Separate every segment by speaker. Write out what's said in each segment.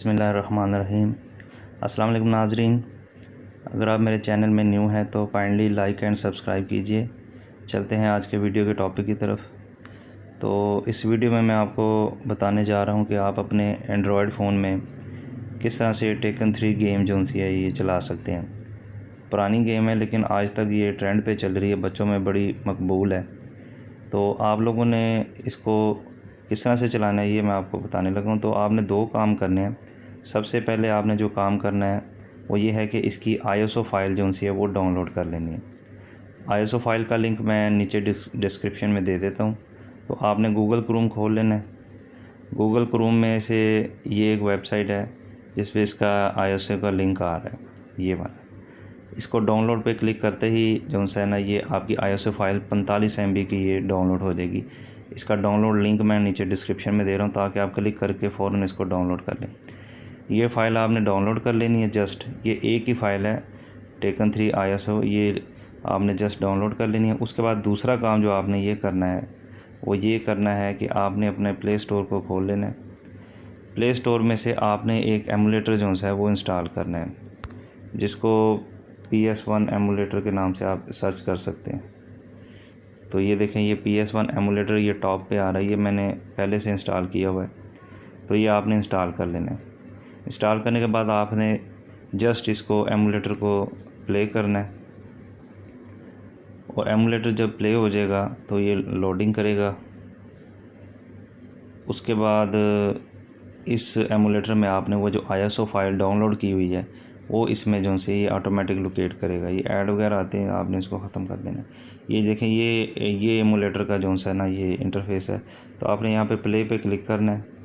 Speaker 1: बिस्मिल्लाहिर्रहमानिर्रहीम। अस्सलाम वालेकुम नाज़रीन, अगर आप मेरे चैनल में न्यू हैं तो काइंडली लाइक एंड सब्सक्राइब कीजिए। चलते हैं आज के वीडियो के टॉपिक की तरफ। तो इस वीडियो में मैं आपको बताने जा रहा हूं कि आप अपने एंड्रॉयड फ़ोन में किस तरह से टेकन 3 गेम जो सी है ये चला सकते हैं। पुरानी गेम है लेकिन आज तक ये ट्रेंड पे चल रही है, बच्चों में बड़ी मकबूल है। तो आप लोगों ने इसको किस तरह से चलाना है ये मैं आपको बताने लगा हूँ। तो आपने दो काम करने हैं। सबसे पहले आपने जो काम करना है वो ये है कि इसकी ISO फाइल जो सी है वो डाउनलोड कर लेनी है। ISO फाइल का लिंक मैं नीचे डिस्क्रिप्शन में दे देता हूँ। तो आपने गूगल क्रोम खोल लेना है। गूगल क्रोम में से ये एक वेबसाइट है जिस पे इसका ISO का लिंक आ रहा है, ये वाला। इसको डाउनलोड पे क्लिक करते ही जो है ना ये आपकी ISO फाइल 45 MB की ये डाउनलोड हो जाएगी। इसका डाउनलोड लिंक मैं नीचे डिस्क्रिप्शन में दे रहा हूँ ताकि आप क्लिक करके फ़ौरन इसको डाउनलोड कर लें। ये फ़ाइल आपने डाउनलोड कर लेनी है। जस्ट ये एक ही फ़ाइल है टेकन 3 ISO, ये आपने जस्ट डाउनलोड कर लेनी है। उसके बाद दूसरा काम जो आपने ये करना है वो ये करना है कि आपने अपने प्ले स्टोर को खोल लेना है। प्ले स्टोर में से आपने एक एमुलेटर जो है वो इंस्टॉल करना है, जिसको PS1 एमुलेटर के नाम से आप सर्च कर सकते हैं। तो ये देखें, ये PS1 एमुलेटर ये टॉप पे आ रहा है, ये मैंने पहले से इंस्टॉल किया हुआ है। तो ये आपने इंस्टॉल कर लेना है। इंस्टॉल करने के बाद आपने जस्ट इसको एमुलेटर को प्ले करना है, और एमुलेटर जब प्ले हो जाएगा तो ये लोडिंग करेगा। उसके बाद इस एमुलेटर में आपने वो जो ISO फाइल डाउनलोड की हुई है वो इसमें जो से ये ऑटोमेटिक लोकेट करेगा। ये ऐड वगैरह आते हैं, आपने इसको ख़त्म कर देना। ये देखें, ये एमुलेटर का जो है ना ये इंटरफेस है। तो आपने यहाँ पे प्ले पे क्लिक करना है।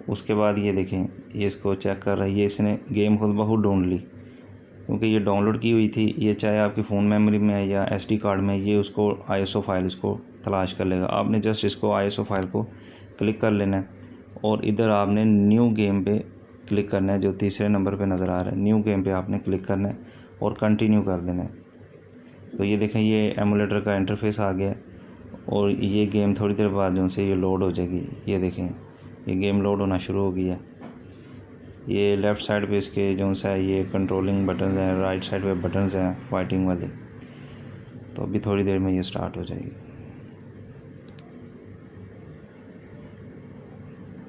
Speaker 1: उसके बाद ये देखें, ये इसको चेक कर रहा है, ये इसने गेम खुद ब खुद ढूंढ ली क्योंकि ये डाउनलोड की हुई थी। ये चाहे आपकी फ़ोन मेमोरी में है या SD कार्ड में, ये उसको ISO फाइल इसको तलाश कर लेगा। आपने जस्ट इसको ISO फाइल को क्लिक कर लेना है और इधर आपने न्यू गेम पे क्लिक करना है, जो तीसरे नंबर पे नज़र आ रहा है। न्यू गेम पे आपने क्लिक करना है और कंटिन्यू कर देना है। तो ये देखें, ये एमुलेटर का इंटरफेस आ गया और ये गेम थोड़ी देर बाद जो से ये लोड हो जाएगी। ये देखें, ये गेम लोड होना शुरू हो गया। ये लेफ़्ट साइड पे इसके जो सा ये कंट्रोलिंग बटन हैं, राइट साइड पे बटन्स हैं फाइटिंग वाले। तो अभी थोड़ी देर में ये स्टार्ट हो जाएगी।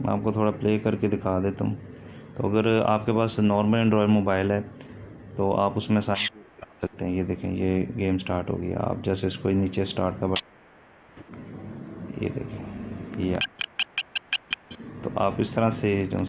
Speaker 1: मैं आपको थोड़ा प्ले करके दिखा देता हूँ। तो अगर आपके पास नॉर्मल एंड्रॉयड मोबाइल है तो आप उसमें साइन कर सकते हैं। ये देखें, ये गेम स्टार्ट हो गया। आप जैसे इसको नीचे स्टार्ट का बटन, ये देखें, ये तो आप इस तरह से जो